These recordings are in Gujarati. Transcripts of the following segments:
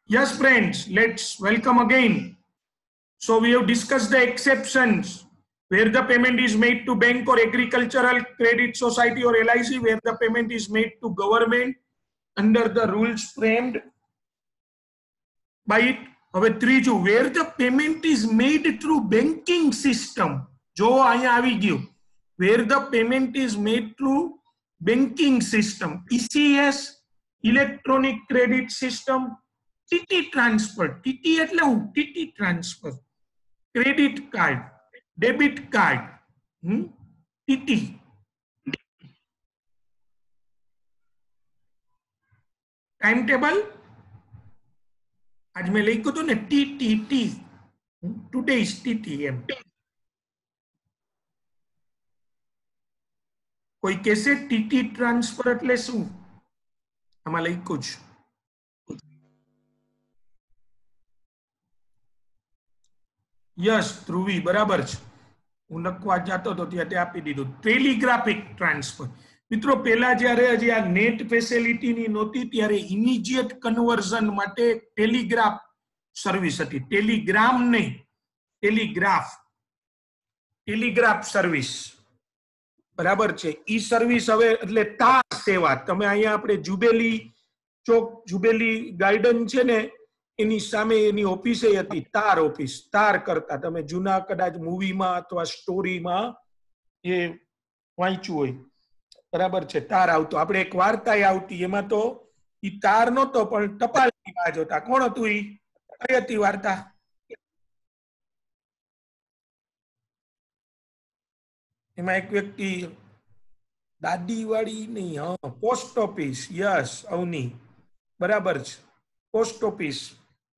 Yes, friends, let's welcome again. So we have discussed the exceptions where the payment is made to bank or agricultural credit society or LIC, where the payment is made to government under the rules framed by it. હવે ત્રીજું, where the payment is made through banking system. જો અહીંયા આવી ગયું, where the payment is made through banking system, ECS, electronic credit system, TT transfer. TT એટલે હું? TT transfer, credit card, debit card, TT. timetable आज मैं लिखू तो ने TTT, today is TTM. કોઈ કહેશે TT ટ્રાન્સફર એટલે શું? આમાં લખ્યું છે. યસ ધ્રુવી, બરાબર છે. હું લખવા જતો હતો ત્યારે આપી દીધું. ટેલિગ્રાફિક ટ્રાન્સફર. મિત્રો પહેલા જ્યારે હજી આ નેટ ફેસિલિટીની નહોતી ત્યારે ઇમિડિયેટ કન્વર્ઝન માટે ટેલિગ્રાફ સર્વિસ હતી. ટેલિગ્રામ નહીં, ટેલિગ્રાફ, ટેલિગ્રાફ સર્વિસ, બરાબર છે. ઈ સર્વિસ હવે એટલે તાર સેવા. તમે અહીંયા આપણે જુબેલી ચોક, જુબેલી ગાર્ડન છે ને એની સામે એની ઓફિસે હતી, તાર ઓફિસ. તાર કરતા તમે જૂના કદાચ મૂવીમાં અથવા સ્ટોરીમાં એ વાંચ્યું હોય, બરાબર છે. તાર આવતો, આપણે એક વાર્તા આવતી એમાં તો ઈ તાર નહોતો પણ ટપાલની બાજ હતા. કોણ હતું ઈ? કઈ હતી વાર્તા? એમાં એક વ્યક્તિ દાદી વાળી નહીં, હા, પોસ્ટ ઓફિસ. યસ અવની, બરાબર છે. Post office.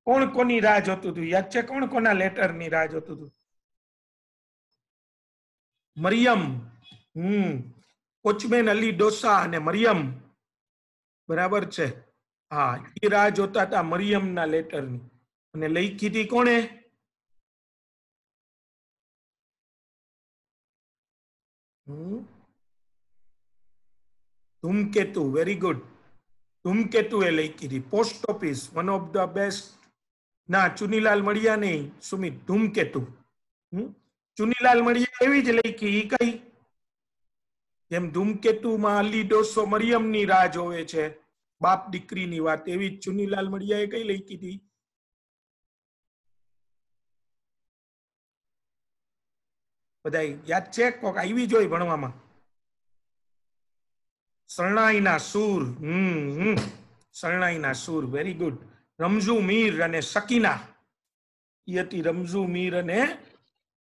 કોણ કોની રાહ જોતું હતું? યાદ છે? કોણ કોના લેટરની રાહ જોતું હતું? મરિયમ, કોચમેન અલી ડોસા અને મરિયમ, બરાબર છે. હા, એ રાહ જોતા હતા મરિયમના લેટરની. અને લખી હતી કોણે? ધૂમકેતુ. Very good. ધૂમકેતુ એ લખી હતી. Post office, one of the best. ના, ચુનીલાલ મળ્યા નહીં સુમિત. ધૂમકેતુ. ચુનીલાલ મળ્યા એવી જ લખી. ઈ કઈ? જેમ ધૂમકેતુમાં અલી ડોસો મરિયમની રાહ જોવે છે, બાપ દીકરીની વાત, એવી જ ચુનીલાલ મળિયાએ કઈ લખી હતી? બધા યાદ છે? કોક આવી જોઈ ભણવામાં? શરણાઈના સૂર. શરણાઈના સૂર, વેરી ગુડ. રમઝુ મીર અને સકીના. એ હતી રમઝુ મીર અને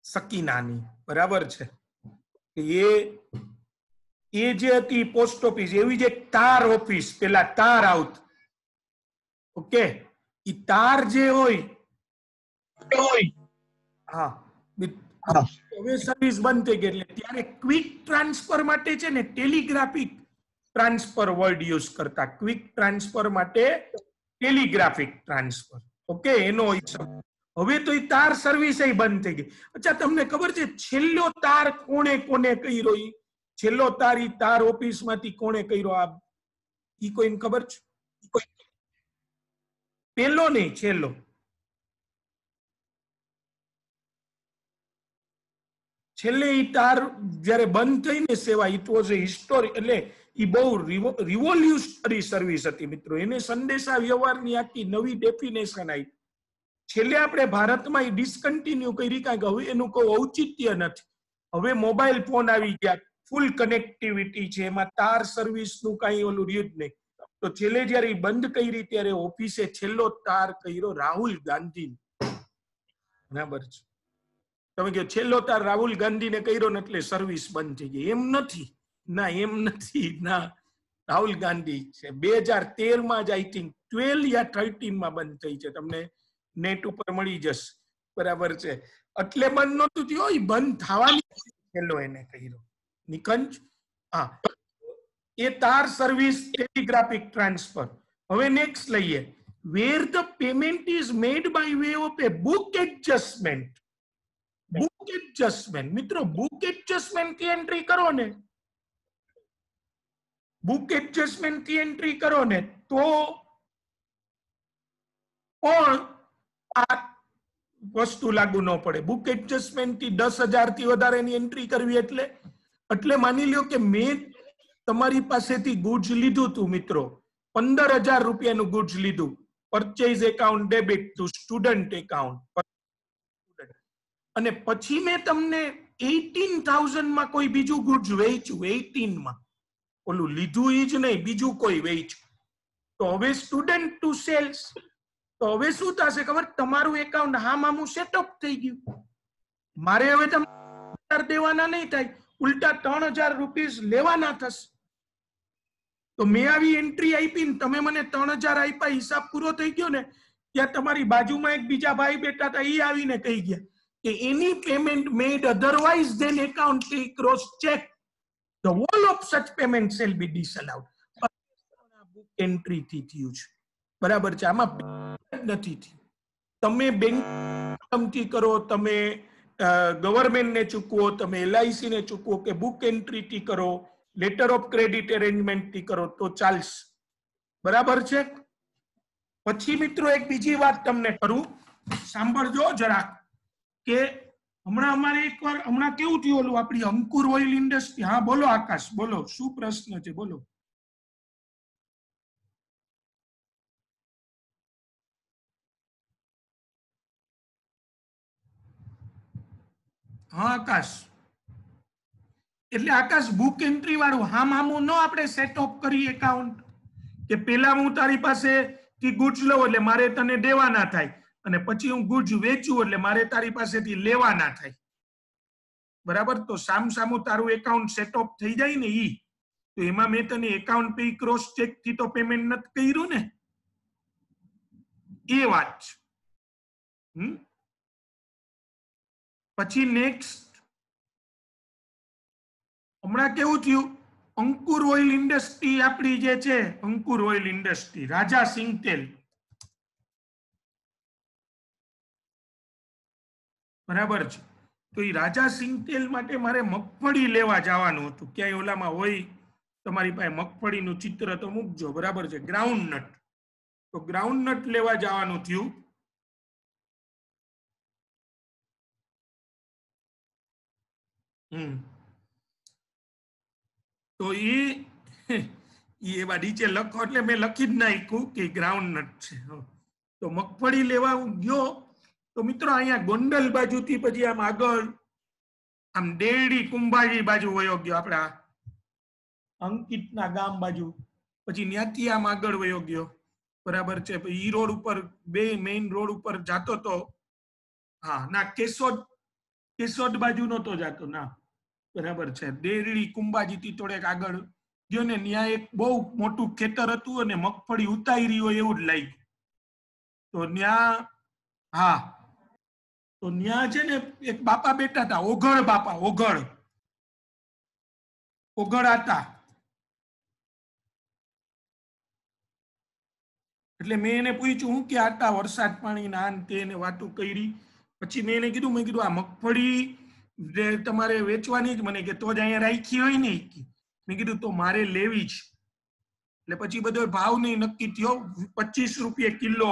સકીનાની, બરાબર છે. એ જે હતી પોસ્ટ ઓફિસ, એવી જ એક તાર ઓફિસ. પેલા તાર આવત, ઓકે. ઈ તાર જે હોય, હા, હવે સર્વિસ બંધ થઈ ગઈ. એટલે ત્યારે ક્વિક ટ્રાન્સફર માટે છે ને ટેલિગ્રાફિક ટ્રાન્સફર વર્ડ યુઝ કરતા. ક્વિક ટ્રાન્સફર માટે ટેલિગ્રાફિક ટ્રાન્સફર, ઓકે. એનો હવે તો એ તાર સર્વિસ બંધ થઈ ગઈ. અચ્છા, તમને ખબર છે છેલ્લો તાર કોને કોને કર્યો? છેલ્લો તાર ઈ તાર ઓફિસ માંથી કોને કર્યો? આ ઈ કોઈને ખબર છે? પેલો નહીં, છેલ્લો. છેલ્લે ઈ તાર જ્યારે બંધ થઈ ને સેવા, ઇટ વોઝ એ હિસ્ટોરી, એટલે ઈ બહુ રિવોલ્યુશનરી સર્વિસ હતી મિત્રો. એને સંદેશા વ્યવહારની આખી નવી ડેફિનેશન આવી. છેલ્લે આપણે ભારતમાં ઈ ડિસકન્ટિન્યુ કરી, કારણ કે હવે એનું કોઈ ઔચિત્ય નથી. હવે મોબાઈલ ફોન આવી ગયા, ફૂલ કનેક્ટિવિટી છે, એમાં તાર સર્વિસનું કાંઈ ઓલું રહ્યું જ નહીં. તો છેલ્લે જ્યારે ઈ બંધ કરી ત્યારે ઓફિસે છેલ્લો તાર કર્યો રાહુલ ગાંધી, બરાબર છે. તમે કહો છેલ્લો તાર રાહુલ ગાંધીને કર્યો ને એટલે સર્વિસ બંધ થઈ ગઈ, એમ નથી. ના, એમ નથી. ના, રાહુલ ગાંધી છે 2013 જ, આઈ થિંક 12 યા 13 માં બંધ થઈ છે. તમને નેટ ઉપર મળી જશે, બરાબર છે. એટલે બંધ નહોતું થયું, બંધ થવાની છેલ્લો એને કર્યો. નિકંજ, હા, એ તાર સર્વિસ ટેલિગ્રાફિક ટ્રાન્સફર. હવે નેક્સ્ટ લઈએ, where the payment is made by way of a book adjustment. Book adjustment. મિત્રો બુક એડજસ્ટમેન્ટ થી એન્ટ્રી કરો ને, બુક એડજસ્ટમેન્ટ થી એન્ટ્રી કરો ને તો પણ આ વસ્તુ લાગુ ન પડે. બુક એડજસ્ટમેન્ટ થી 10,000 થી વધારેની એન્ટ્રી કરવી એટલે માની લ્યો કે મેં તમારી પાસેથી ગુડ્સ લીધું તું મિત્રો, 15,000 રૂપિયાનું ગુડ્સ લીધું, purchase account debit to student account, અને પછી મેં તમને 18,000 માં કોઈ બીજું ગુડ્સ વેચ્યું, 18 માં ઓલું લીધું ઈ જ નહીં, બીજું કોઈ વેચ્યું, તો હવે સ્ટુડન્ટ ટુ સેલ્સ, તો હવે શું થશે ખબર, તમારું એકાઉન્ટ હા મામું સેટઅપ થઈ ગયું. મારે હવે તમે દેવાના નહીં થાય, ઉલટા 3,000 રૂપીસ લેવાના થશે. તો મેં આવી એન્ટ્રી આપી ને તમે મને 3,000 આપ્યા, હિસાબ પૂરો થઈ ગયો ને, ત્યાં તમારી બાજુમાં એક બીજા ભાઈ બેઠા હતા, એ આવીને કહી ગયા કે એની payment made otherwise then account cross check, the whole of such payment shall be disallowed. Book entry થી થયું છે, બરાબર છે, આમાં નથી થયું. તમે બેંક થી કરો, તમે ગવર્મેન્ટ ને ચૂકવો, તમે LIC ને ચૂકવો, કે બુક એન્ટ્રી થી કરો, લેટર ઓફ ક્રેડિટ અરેન્જમેન્ટ થી કરો તો ચાલશે, બરાબર છે. પછી મિત્રો એક બીજી વાત તમને કરું, સાંભળજો જરા, કે હમણાં અમારે એકવાર હમણાં કેવું થયું ઓલું આપણી અંકુર ઓઇલ ઇન્ડસ્ટ્રી. હા બોલો આકાશ, બોલો શું પ્રશ્ન છે, બોલો. હા આકાશ, એટલે આકાશ બુક એન્ટ્રી વાળું હા મામું નો આપણે સેટ ઓફ કરી એકાઉન્ટ, કે પેલા હું તારી પાસે થી ગુડ્સ લઉં એટલે મારે તને દેવાના થાય, અને પછી હું ગુડ્સ વેચું એટલે મારે તારી પાસેથી લેવાના થાય, બરાબર. તો સામસામું તારું એકાઉન્ટ સેટ ઓફ થઈ જાય ને ઈ, તો એમાં મેં તને એકાઉન્ટ પે ક્રોસ ચેક થી તો પેમેન્ટ નથી કર્યું ને, એ વાત છે. પછી નેક્સ્ટ, હમણાં કેવું થયું, અંકુર ઓઇલ ઇન્ડસ્ટ્રી આપણી જે છે, અંકુર ઓઇલ ઇન્ડસ્ટ્રી, રાજા સિંગતેલ, બરાબર છે. તો એ રાજા સિંગતેલ માટે મારે મગફળી લેવા જવાનું હતું, ક્યાંય ઓલામાં હોય તમારી પાસે મગફળીનું ચિત્ર તો મૂકજો, બરાબર છે, ગ્રાઉન્ડનટ. તો ગ્રાઉન્ડનટ લેવા જવાનું થયું. તો એવા નીચે લખો એટલે મેં લખી જ નાખ્યું કે ગ્રાઉન્ડનટ છે. તો મગફળી લેવા હું ગયો, તો મિત્રો અહીંયા ગોંડલ બાજુથી પછી આમ આગળ આમ ડેરડી કુંભાજી બાજુ વયો ગયો, આપણા અંકિતના ગામ બાજુ, પછી ત્યાંથી આમ આગળ વયો ગયો, બરાબર છે. ઈ રોડ ઉપર, બે મેઇન રોડ ઉપર જાતો તો, હા ના કેશોદ બાજુ નતો જાતો ના, બરાબર છે. ડેરડી કુંભાજી થી થોડેક આગળ ગયો ને, ત્યાં એક બહુ મોટું ખેતર હતું અને મગફળી ઉતારી હોય એવું જ લાગ્યું. તો ત્યાં, હા, તો ત્યાં છે ને એક બાપા બેઠા હતા, ઓઘડ બાપા, ઓઘડ હતા. એટલે મેં એને પૂછ્યું હું કે આટલા વરસાદ પાણી ના તેને વાતો કરી. પછી મેં એને કીધું, આ મગફળી તમારે વેચવાની જ, મને કે તો જ અહીંયા રાખી હોય ને, મેં કીધું તો મારે લેવી જ. એટલે પછી બધો ભાવ નહીં નક્કી થયો, 25 રૂપિયા કિલો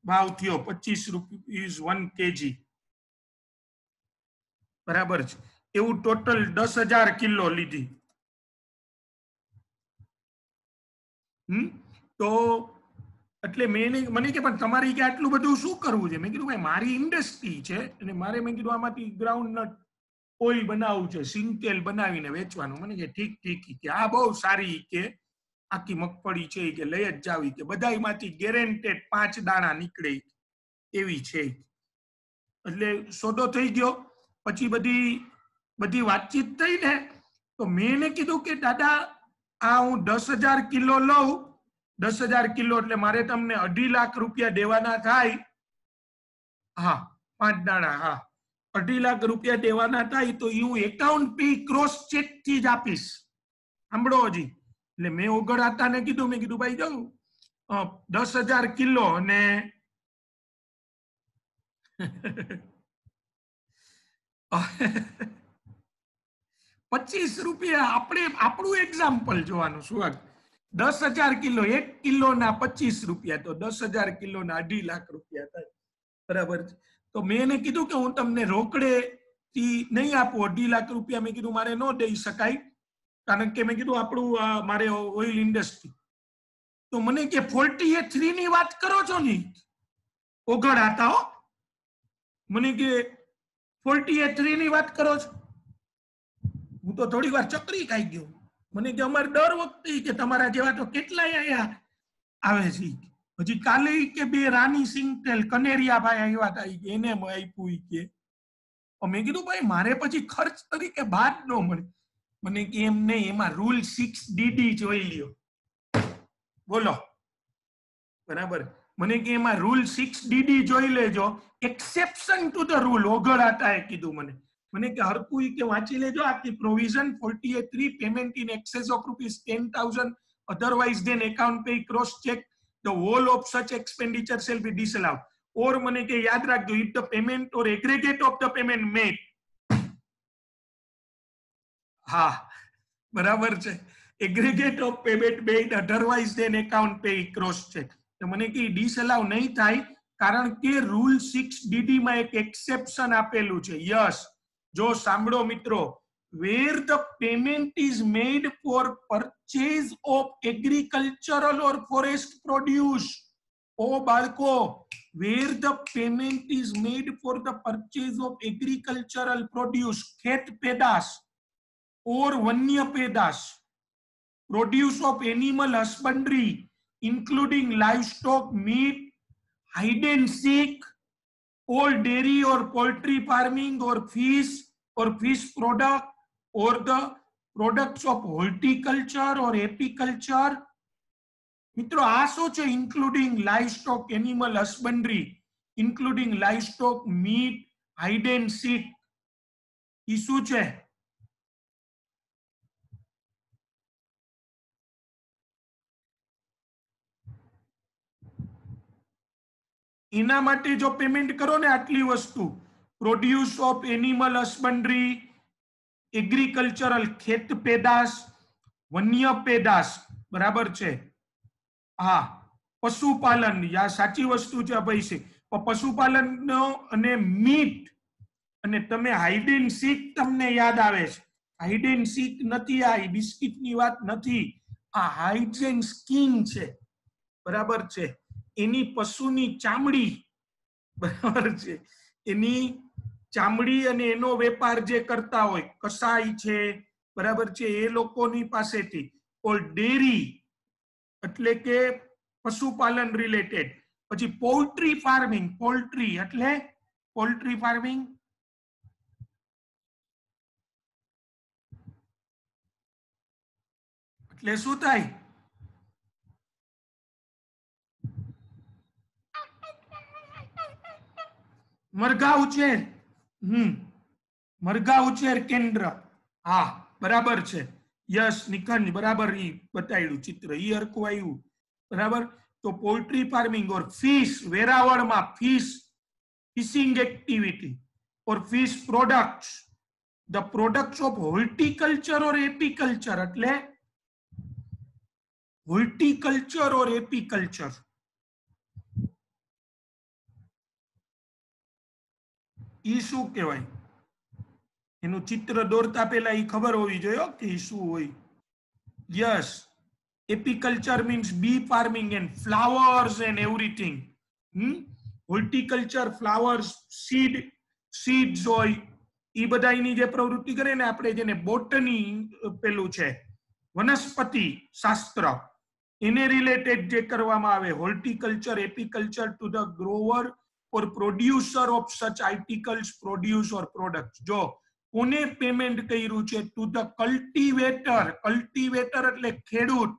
ભાવ થયો, 25 રૂપીઝ 1 kg, બરાબર છે. એવું ટોટલ 10,000 કિલો લીધી. તો એટલે મને કે પણ તમારી કે આટલું બધું શું કરવું છે? મેં કીધું ભાઈ મારી ઇન્ડસ્ટ્રી છે અને મારે, મેં કીધું આમાંથી ગ્રાઉન્ડનટ ઓઇલ બનાવવું છે, સિંગતેલ બનાવીને વેચવાનું. મને કે ઠીક કે આ બહુ સારી કે આખી મગફળી છે કે લઈ જ જાવી, કે બધામાંથી ગેરેન્ટેડ 5 દાણા નીકળે એવી છે. એટલે સોદો થઈ ગયો. પછી બધી વાતચીત થઈ ને, તો મેં એને કીધું કે દાદા આ હું 10,000 કિલો લઉં, 10,000 કિલો એટલે મારે તમને 2.5 લાખ રૂપિયા દેવાના થાય. હા 5 દાણા, હા 2.5 લાખ રૂપિયા દેવાના થાય, તો હું એકાઉન્ટ પે ક્રોસ ચેક થી જ આપીશ. સાંભળો હજી. એટલે મેં ઓગળ આતાને કીધું, મેં કીધું ભાઈ જાઉં 10,000 કિલો અને 25 રૂપિયા, આપણે આપણું એક્ઝામ્પલ જોવાનું. શું 10,000 કિલો, 1 કિલો ના 25 રૂપિયા, તો 10,000 કિલો ના 2.5 લાખ રૂપિયા થાય. બરાબર છે. તો મેં એને કીધું કે હું તમને રોકડે થી નહીં આપું 2.5 લાખ રૂપિયા. મેં કીધું મારે ન દઈ શકાય, કારણ કે મેં કીધું આપણું મારે ઓઇલ ઇન્ડસ્ટ્રી. તો મને કે 48.3 ની વાત કરો છો ને, ઓગળ આતા હો. મને કે 48.3 ની વાત કરો છો. હું તો થોડી વાર ચકરી ખાઈ ગયો. મને કે અમારે દર વખતે કે તમારા જેવા તો કેટલાય અહીંયા આવે છે. હજી કાલે કે 2 રાની સિંગટેલ કનેરિયા ભાઈ આવ્યા હતા, એને આપ્યું કે. મેં કીધું ભાઈ મારે પછી ખર્ચ તરીકે બાદ ન મળે. મને કે એમ નહીં, એમાં રૂલ 6DD જોઈ લ્યો. બોલો, બરાબર. મને કે એમાં રૂલ 6DD જોઈ લેજો, એક્સેપ્શન ટુ ધ રૂલ. ઓગળાટાએ કીધું મને કે હરકુઈ કે વાંચી લેજો આખી provision 48.3 payment in access of ₹10,000 otherwise then account pay cross check the whole of such expenditure shall be disallowed. और મને કે યાદ રાખજો, if the payment or aggregate of the payment made. હા, બરાબર છે. aggregate of payment made otherwise then account pay cross check. તો મને કે ડિસઅલાઉ નહીં થાય, કારણ કે રૂલ 6DD માં એક એક્સેપ્શન આપેલું છે. યસ, જો સાંભળો મિત્રો, where the payment is made for purchase of agricultural or forest produce. ઓ બાળકો, where the payment is made for the purchase of agricultural produce, ખેત પેદાશ or વન્ય પેદાશ, produce of animal husbandry including livestock, meat, hide and seek, all dairy or poultry farming or fish product or the products of horticulture or apiculture. મિત્રો આ શું છે? Including livestock, animal husbandry, including livestock, meat, hide and seek. ઈ શું છે? એના માટે જો પેમેન્ટ કરો ને આટલી વસ્તુ, produce of animal husbandry, agricultural ખેત પેદાશ, વન્ય પેદાશ, બરાબર છે. હા, પશુપાલન, યા સાચી વસ્તુ છે ભાઈ છે. પશુપાલન અને મીટ, અને તમે હાઇડ એન્ડ સીક તમને યાદ આવે છે. હાઇડ એન્ડ સીક નથી, આ બિસ્કિટ ની વાત નથી. આ હાઇડ એન્ડ સ્કિન છે, બરાબર છે. એની પશુની ચામડી, બરાબર છે, એની ચામડી અને એનો વેપાર જે કરતા હોય, કસાઈ છે, બરાબર છે, એ લોકોની પાસેથી. ઓર ડેરી એટલે કે પશુપાલન રિલેટેડ. પછી પોલ્ટ્રી ફાર્મિંગ, પોલ્ટ્રી એટલે પોલ્ટ્રી ફાર્મિંગ એટલે શું થાય? મરઘા ઉછેર. મરઘા ઉછેર કેન્દ્ર. હા, બરાબર છે. યસ નિખંડ, બરાબર. ઈ બતાવ્યું ચિત્ર, ઈ હરખું આવ્યું, બરાબર. તો પોલ્ટ્રી ફાર્મિંગ ઓર ફિશ, વેરાવળમાં fish, fishing activity or fish products, the products of horticulture or apiculture એટલે હોર્ટિકલ્ચર ઓર એપીકલ્ચર. ઈ શું કહેવાય? એનું ચિત્ર દોરતા પહેલા ઈ ખબર હોવી જોઈએ કે ઈ શું હોય. Yes, apiculture means bee farming and flowers and everything. Horticulture, flowers, seeds હોય, ઈ બધાની જે પ્રવૃત્તિ કરે ને આપણે જેને બોટની પેલું છે, વનસ્પતિ શાસ્ત્ર, એને રિલેટેડ જે કરવામાં આવે. Horticulture, apiculture to the grower or producer of such articles, produce or products. જો કોને પેમેન્ટ કર્યું છે? To the cultivator. કલ્ટિવેટર એટલે ખેડૂત,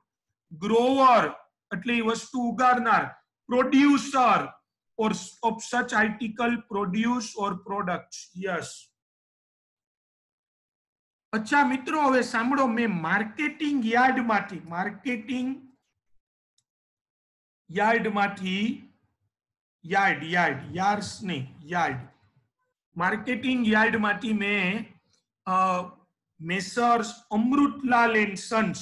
ગ્રોવર એટલે વસ્તુ ઉગાડનાર, producer or of such article, produce or products. Yes. અચ્છા મિત્રો, હવે સાંભળો, મેં માર્કેટિંગ યાર્ડમાંથી માર્કેટિંગ યાર્ડમાંથી મેં મેસર્સ અમૃતલાલ એન્ડ સન્સ,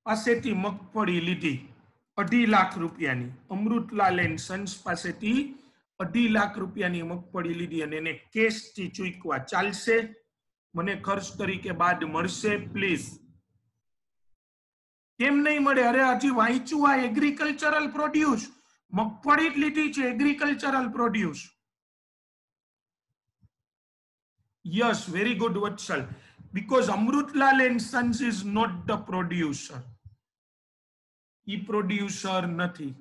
પાસેથી મગફળી લીધી 2.5 લાખ રૂપિયાની, અમૃતલાલ એન્ડ સન્સ પાસેથી 2.5 લાખ રૂપિયાની મગફળી લીધી અને એને કેશ થી ચૂકવા ચાલશે? મને ખર્ચ તરીકે બાદ મળશે? પ્લીઝ. કેમ નહીં મળે? અરે હજી વાંચ્યું આ એગ્રીકલ્ચરલ પ્રોડ્યુસ, મગફળી જ લીધી છે, agricultural produce. Yes, very good Vatsal. because Amrutlal and Sons is not the producer. E producer નથી,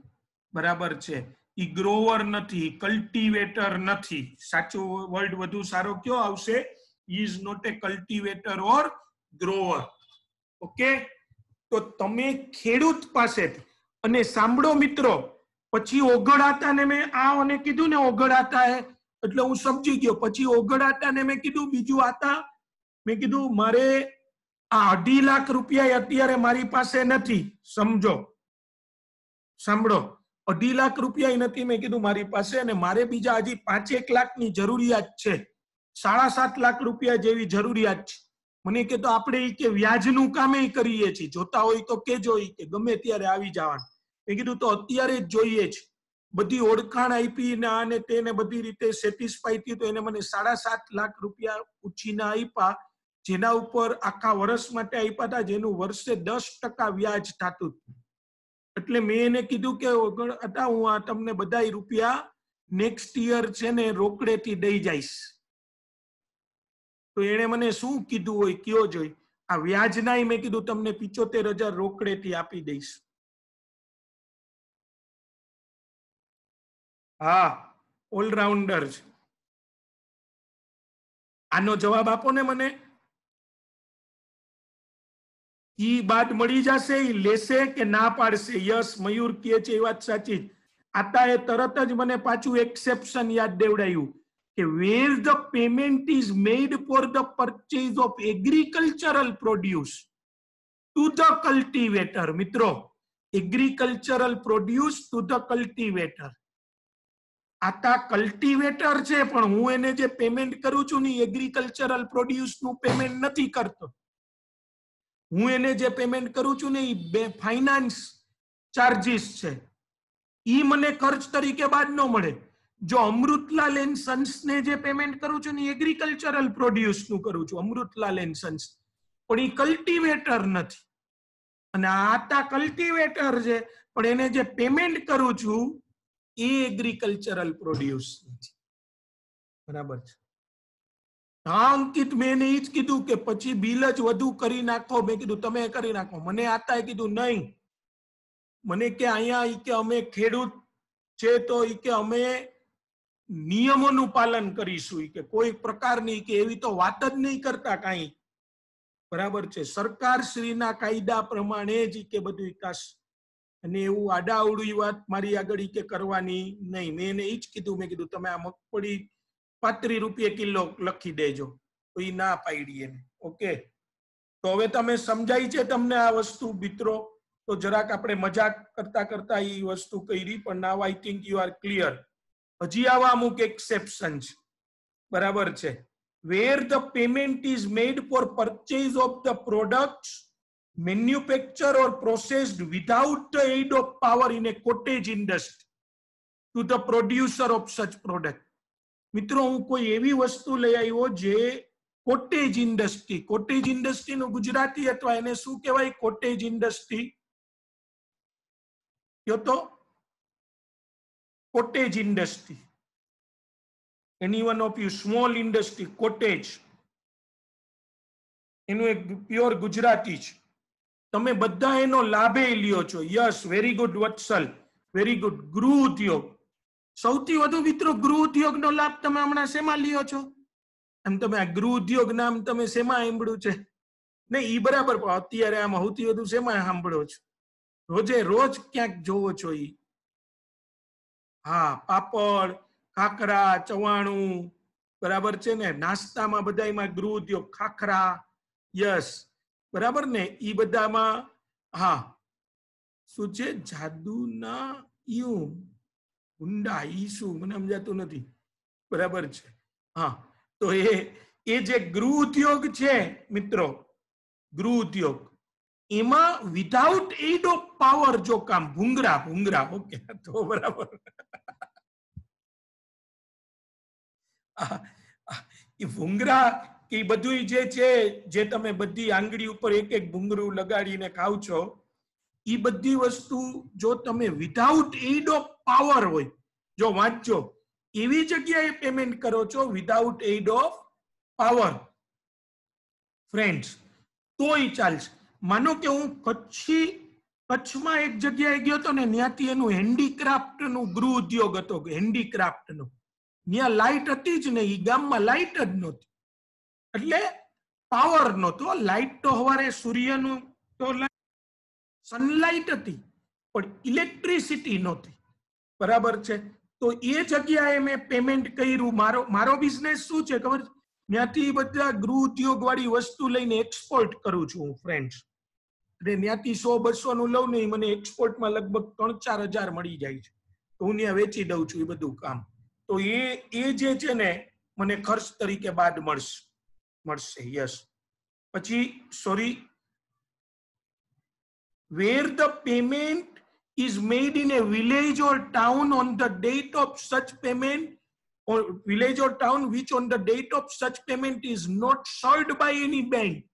બરાબર છે. ઈ ગ્રોવર નથી, કલ્ટિવેટર નથી. સાચો વર્ડ વધુ સારો કયો આવશે? is not a cultivator or grower. Okay, તો તમે ખેડૂત પાસેથી, અને સાંભળો મિત્રો, પછી ઓગળાતા ને મેં આ અને કીધું ને ઓગળાતા હે, એટલે હું સમજી ગયો. પછી ઓગળાતા ને મેં કીધું બીજું આતા, મેં કીધું મારે આ 2.5 લાખ રૂપિયા અત્યારે મારી પાસે નથી. સમજો, સાંભળો, 2.5 લાખ રૂપિયા નથી મેં કીધું મારી પાસે, અને મારે બીજા હજી 5-1 લાખની જરૂરિયાત છે, 7.5 લાખ રૂપિયા જેવી જરૂરિયાત છે. મને કે તો આપણે કે વ્યાજનું કામે કરીએ છીએ, જોતા હોય તો કેજો, કે ગમે ત્યારે આવી જવાનું. મેં કીધું તો અત્યારે જ જોઈએ છે. બધી ઓળખાણ આપી ને આને તેને બધી રીતે સેટિસ્ફાઈ થયું, તો એને મને 7.5 લાખ રૂપિયા ઉછીના આપ્યા, જેના ઉપર આખા વર્ષ માટે આપ્યા હતા, જેનું વર્ષે 10% વ્યાજ થતું. એટલે મેં એને કીધું કે હું આ તમને બધા રૂપિયા નેક્સ્ટ યર છે ને રોકડેથી દઈ જઈશ. તો એને મને શું કીધું હોય કયો જોઈ? આ વ્યાજ ના મેં કીધું તમને 75,000 રોકડેથી આપી દઈશ. હા, ઓલરાઉન્ડર છે. આનો જવાબ આપો ને મને. ઈ બાદ મળી જશે, ઈ લેશે કે ના પાડશે? યસ, મયુર કહે છે એ વાત સાચી. આતા એ તરત જ મને પાછું એક્સેપ્શન યાદ દેવડાયું કે where the payment is made for the purchase of agricultural produce to the cultivator. મિત્રો, agricultural produce to the cultivator. આતા કલ્ટિવેટર છે, પણ હું એને જે પેમેન્ટ કરું છું ને એગ્રીકલ્ચરલ પ્રોડ્યુસ નું પેમેન્ટ નથી કરતો. હું એને જે પેમેન્ટ કરું છું ને એ ફાઇનાન્સ ચાર્જીસ છે, ઈ મને ખર્ચ તરીકે બાદ ન મળે. જો અમૃતલાલ એન્ડ સન્સ ને જે પેમેન્ટ કરું છું ને એગ્રીકલ્ચરલ પ્રોડ્યુસ નું કરું છું, અમૃતલાલ એન્ડ સન્સ, પણ એ કલ્ટિવેટર નથી. અને આતા કલ્ટિવેટર છે, પણ એને જે પેમેન્ટ કરું છું એ એગ્રીકલ્ચરલ પ્રોડ્યુસ નથી. બરાબર છે? હા અંકિત, મેં એ જ કીધું કે પછી બિલ જ વધુ કરી નાખો. મેં કીધું તમે કરી નાખો. મને આતા કીધું નહીં, મને કે અહીંયા કે અમે ખેડૂત છે તો કે અમે નિયમોનું પાલન કરીશું, કે કોઈ પ્રકારની કે એવી તો વાત જ નહીં કરતા કાંઈ. બરાબર છે? સરકાર શ્રીના કાયદા પ્રમાણે જ કે બધું વિકાસ, અને એવું આડાઅવડી વાત મારી આગળ કે કરવાની નહીં. મેં એને એ જ કીધું, મેં કીધું તમે આ મગફળી 35 રૂપિયા કિલો લખી દેજો, તો એ ના પાડી એને. ઓકે, તો હવે તમે સમજાય છે તમને આ વસ્તુ મિત્રો? તો જરાક આપણે મજાક કરતા કરતા એ વસ્તુ કરી, પણ now I think you are clear. હજી આવા અમુક એક્સેપ્શન છે, બરાબર છે? where the payment is made for purchase of the products manufactured or processed without the aid of power in a cottage industry to the producer of such product. મિત્રો, હું કોઈ એવી વસ્તુ લઈ આવ્યો જે કોટેજ ઇન્ડસ્ટ્રી, કોટેજ ઇન્ડસ્ટ્રી નું ગુજરાતી અથવા એને શું કહેવાય? કોટેજ ઇન્ડસ્ટ્રી કયો તો? Cottage industry. Any one of you small industry, cottage, એનું એક પ્યોર ગુજરાતી છે. તમે બધા એનો લાભે લ્યો છો. યસ, વેરી ગુડ વત્સલ, વેરી ગુડ. ગૃહ ઉદ્યોગ, સૌથી વધુ મિત્રો ગૃહ ઉદ્યોગ નો લાભ તમે હમણાં શેમાં લ્યો છો? એમ તમે આ ગૃહ ઉદ્યોગ નામ તમે શેમાં સાંભળ્યું છે? નહીં, ઈ બરાબર, પણ અત્યારે આમાં સૌથી વધુ શેમાં સાંભળો છો? રોજે રોજ ક્યાંક જોવો છો ઈ. હા, પાપડ, ખાખરા, ચવાણું, બરાબર છે ને? નાસ્તામાં બધામાં ગૃહ ઉદ્યોગ, ખાખરા, યસ, બરાબર ને? ઈ બધામાં હા શું છે? જાદુના યું ગુંડા, ઈ શું મને સમજાતું નથી. બરાબર છે? હા, તો એ જે ગૃહ ઉદ્યોગ છે મિત્રો, ગૃહ ઉદ્યોગ, એમાં વિધાઉટ એડ ઓફ પાવર જો કામ ભૂંગરા ઓકે તો બરાબર એ ભૂંગરા કે બધું જે છે જે તમે બધી આંગળી ઉપર એક એક ભૂંગરું લગાડીને ખાવ છો એ બધી વસ્તુ જો તમે વિધાઉટ એડ ઓફ પાવર હોય જો વાંચજો એવી જગ્યાએ પેમેન્ટ કરો છો without aid of power friends તોય ચાલશે. માનો કે હું કચ્છમાં એક જગ્યાએ ગયો હતો ને ત્યાંથી એનું હેન્ડીક્રાફ્ટ નું ગૃહ ઉદ્યોગ હતો હેન્ડીક્રાફ્ટ નો ત્યાં લાઇટ હતી જ નહીં ગામમાં લાઇટ જ નહોતી એટલે પાવર નહોતો લાઇટ તો હવારે સૂર્યનું તો સનલાઇટ હતી પણ ઇલેક્ટ્રિસિટી નહોતી બરાબર છે તો એ જગ્યાએ મેં પેમેન્ટ કર્યું મારો બિઝનેસ શું છે ખબર ત્યાંથી બધા ગૃહ ઉદ્યોગ વાળી વસ્તુ લઈને એક્સપોર્ટ કરું છું ફ્રેન્ડ્સ એટલે ત્યાંથી 100-200 નું લઉં ને મને એક્સપોર્ટમાં લગભગ 3-4 હજાર મળી જાય છે તો હું ત્યાં વેચી દઉં છું એ બધું કામ તો એ જે છે ને મને ખર્ચ તરીકે બાદ મળશે યસ પછી sorry where the payment is made in a village or town on the date of such payment or village or town which on the date of such payment is not served by any bank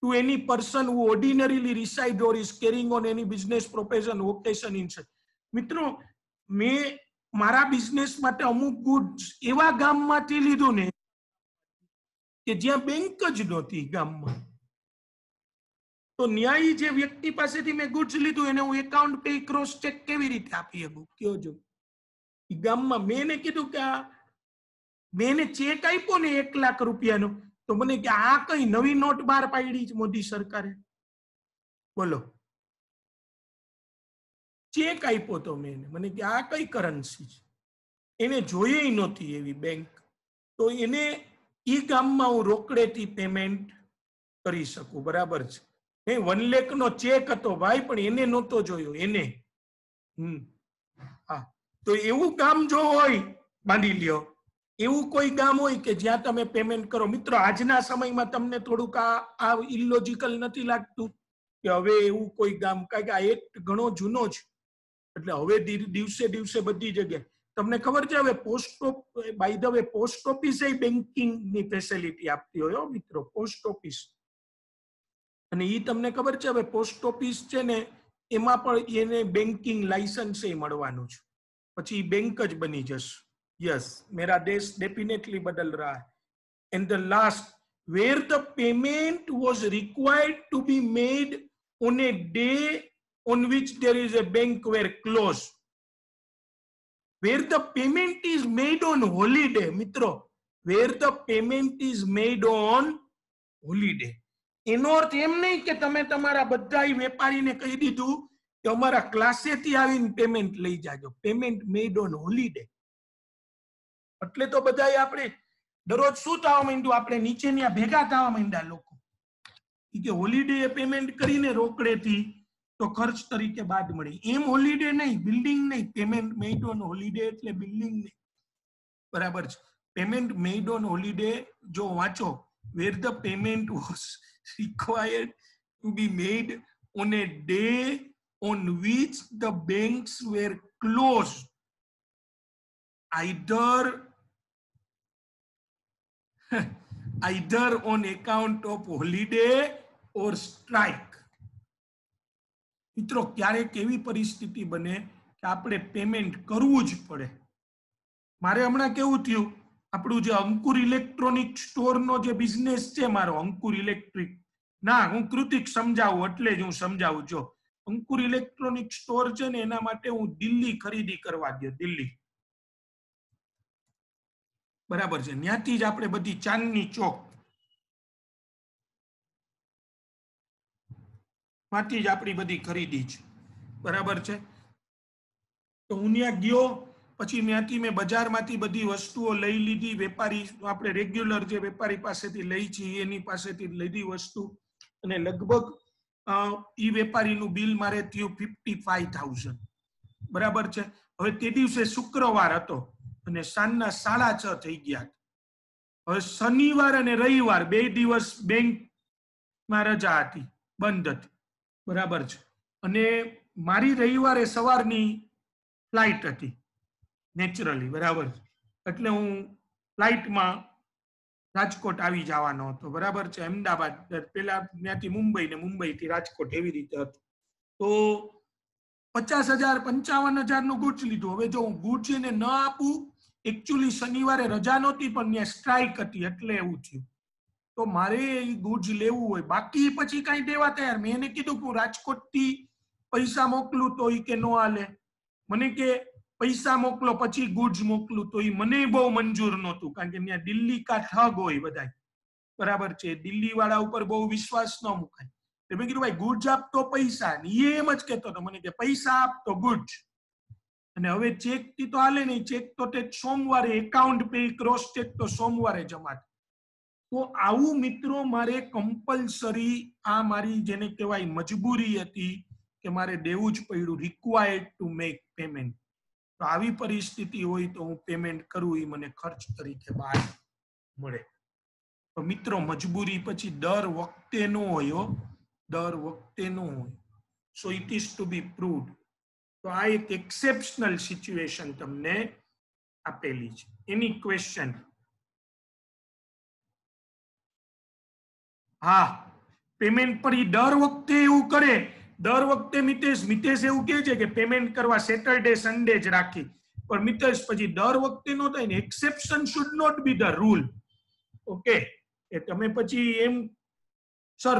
to any person who ordinarily reside or is carrying on any business profession vocation in such મિત્રો મેં મારા બિઝનેસ માટે અમુક ગુડ્સ એવા ગામમાંથી લીધું ને કે જ્યાં બેંક જ નહોતી ગામમાં તો ન્યાયી જે વ્યક્તિ પાસેથી મેં ગુડ્સ લીધું એને હું એકાઉન્ટ પે ક્રોસ ચેક કેવી રીતે આપી શકું કયો જો એ ગામમાં મેં એને કીધું કે મેં એને ચેક આપ્યો ને 1 લાખ રૂપિયાનો તો મને કે આ કઈ નવી નોટ બહાર પાડી મોદી સરકારે બોલો ચેક આપ્યો તો મેં મને કે આ કઈ કરન્સી છે એને જોઈએ નહોતી એવી બેંક તો એને ઈ ગામમાં હું રોકડેથી પેમેન્ટ કરી શકું બરાબર છે 1 લાખ નો ચેક હતો ભાઈ પણ એને નહોતો જોયો એને હા તો એવું ગામ જો હોય બાંધી લ્યો એવું કોઈ ગામ હોય કે જ્યાં તમે પેમેન્ટ કરો મિત્રો આજના સમયમાં તમને થોડુંક આ ઇલોજિકલ નથી લાગતું કે હવે એવું કોઈ ગામ કારણ કે આ એક્ટ ઘણો જૂનો છે એટલે હવે દિવસે દિવસે બધી જગ્યાએ તમને ખબર છે હવે by the way post office એ બેન્કિંગ ની ફેસિલિટી આપતી હોય મિત્રો પોસ્ટ ઓફિસ અને ઈ તમને ખબર છે હવે પોસ્ટ ઓફિસ છે ને એમાં પણ એને બેન્કિંગ લાયસન્સ એ મળવાનું છે પછી બેંક જ બની જશે યસ મેરા દેશ ડેફિનેટલી બદલ રહા હૈ and the last where the payment was required to be made on a day on which there is a bank were closed where the payment is made on holiday મિત્રો where the payment is made on holiday એનો અર્થ એમ નહીં કે તમે તમારા બધા વેપારીને કહી દીધું કે અમારા ક્લાસેથી આવીને પેમેન્ટ લઈ જાજો પેમેન્ટ મેડ ઓન હોલિડે એટલે તો બધા આપણે દરરોજ શું થવા માંડ્યું આપણે નીચે ભેગા થવા માંડ્યા લોકો કે હોલિડે પેમેન્ટ કરીને રોકડેથી તો ખર્ચ તરીકે બાદ મળી એમ હોલિડે નહીં બિલ્ડિંગ નહીં પેમેન્ટ મેડ ઓન હોલિડે એટલે બિલ્ડિંગ નહીં બરાબર છે પેમેન્ટ મેડ ઓન હોલિડે જો વાંચો where the payment was required to be made on a day on which the banks were closed either on account of holiday or strike મિત્રો ક્યારેક એવી પરિસ્થિતિ બને કે આપણે પેમેન્ટ કરવું જ પડે મારે હમણાં કેવું થયું આપણું જે અંકુર ઇલેક્ટ્રોનિક સ્ટોર નો જે બિઝનેસ છે મારો અંકુર ઇલેક્ટ્રિક ના હું કૃતિક સમજાવું એટલે જ હું સમજાવું જો અંકુર ઇલેક્ટ્રોનિક સ્ટોર છે ને એના માટે હું દિલ્હી ખરીદી કરવા ગયો દિલ્હી બરાબર છે ત્યાંથી જ આપણે બધી ચાંદની ચોક માંથી જ આપણી બધી ખરીદી છે બરાબર છે તો હું ત્યાં ગયો પછી ત્યાંથી મેં બજારમાંથી બધી વસ્તુઓ લઈ લીધી વેપારી આપણે રેગ્યુલર જે વેપારી પાસેથી લઈ છીએ એની પાસેથી લીધી વસ્તુ અને લગભગ ઈ વેપારીનું બિલ મારે થયું 55,000 બરાબર છે હવે તે દિવસે શુક્રવાર હતો અને સાંજના 6:30 થઈ ગયા હવે શનિવાર અને રવિવાર 2 દિવસ બેંકમાં રજા હતી બંધ હતી, બરાબર છે. અને મારી રવિવારે સવારની ફ્લાઇટ હતી નેચરલી, બરાબર છે. એટલે હું ફ્લાઇટમાં રાજકોટ આવી જવાનો હતો, બરાબર છે. અમદાવાદ પેલા ત્યાંથી મુંબઈ ને મુંબઈથી રાજકોટ એવી રીતે હતું. તો 50,000 55,000 નું ગુડ્સ લીધું. હવે જો હું ગુડ્સ એને ન આપું, એકચ્યુઅલી શનિવારે રજા નહોતી પણ ત્યાં સ્ટ્રાઇક હતી એટલે એવું થયું. તો મારે એ ગુડ્સ લેવું હોય, બાકી પછી કઈ દેવા તૈયાર. મેં એને કીધું કે હું રાજકોટથી પૈસા મોકલું તો એ કે નો હાલે. મને કે પૈસા મોકલો પછી ગુડ્સ મોકલું તો એ મને બહુ મંજૂર નહોતું, કારણ કે ત્યાં દિલ્હી કા ઠગ હોય બધા, બરાબર છે. દિલ્હી વાળા ઉપર બહુ વિશ્વાસ ન મુકાય. મેં કીધું ભાઈ ગુડ્સ આપ તો પૈસા, એ એમ જ કહેતો હતો મને કે પૈસા આપ તો ગુડ્સ. અને હવે ચેક થી તો હાલે નહીં, ચેક તો તે સોમવારે એકાઉન્ટ પે ક્રોસ ચેક તો સોમવારે જમા. તો આવું મિત્રો મારે કમ્પલસરી, આ મારી જેને કહેવાય મજબૂરી હતી કે મારે દેવું જ પડ્યું, રિક્વાયર્ડ ટુ મેક પેમેન્ટ. તો આવી પરિસ્થિતિ હોય તો હું પેમેન્ટ કરું, એ મને ખર્ચ તરીકે બહાર મળે. તો મિત્રો મજબૂરી પછી દર વખતે નો હોય, દર વખતે નો હોય. So it is to be proved. તો આ એક એક્સેપ્શનલ સિચ્યુએશન તમને આપેલી છે. Any question? હા, પેમેન્ટ પર દર વખતે એવું કરે. દર વખતે મિતેશ એવું કહે છે કે પેમેન્ટ કરવા સેટરડે સન્ડે જ રાખી, પણ મિતેશ પછી દર વખતે નો થાય ને. Exception should not be the rule. Okay, એ તમે પછી એમ સર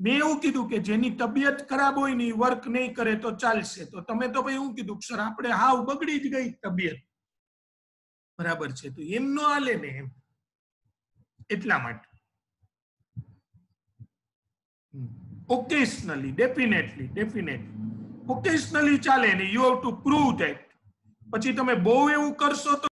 મેં એવું કીધું કે જેની તબિયત ખરાબ હોય ને વર્ક નહીં કરે તો ચાલશે. તો તમે તો ભાઈ એવું કીધું સર આપણે હાવ બગડી જ ગઈ તબિયત, બરાબર છે. તો એમ નો હાલે ને એમ, એટલા માટે. ઓકેશનલી ડેફિનેટલી ઓકેશનલી ચાલે ને you have to prove that. પછી તમે બહુ એવું કરશો તો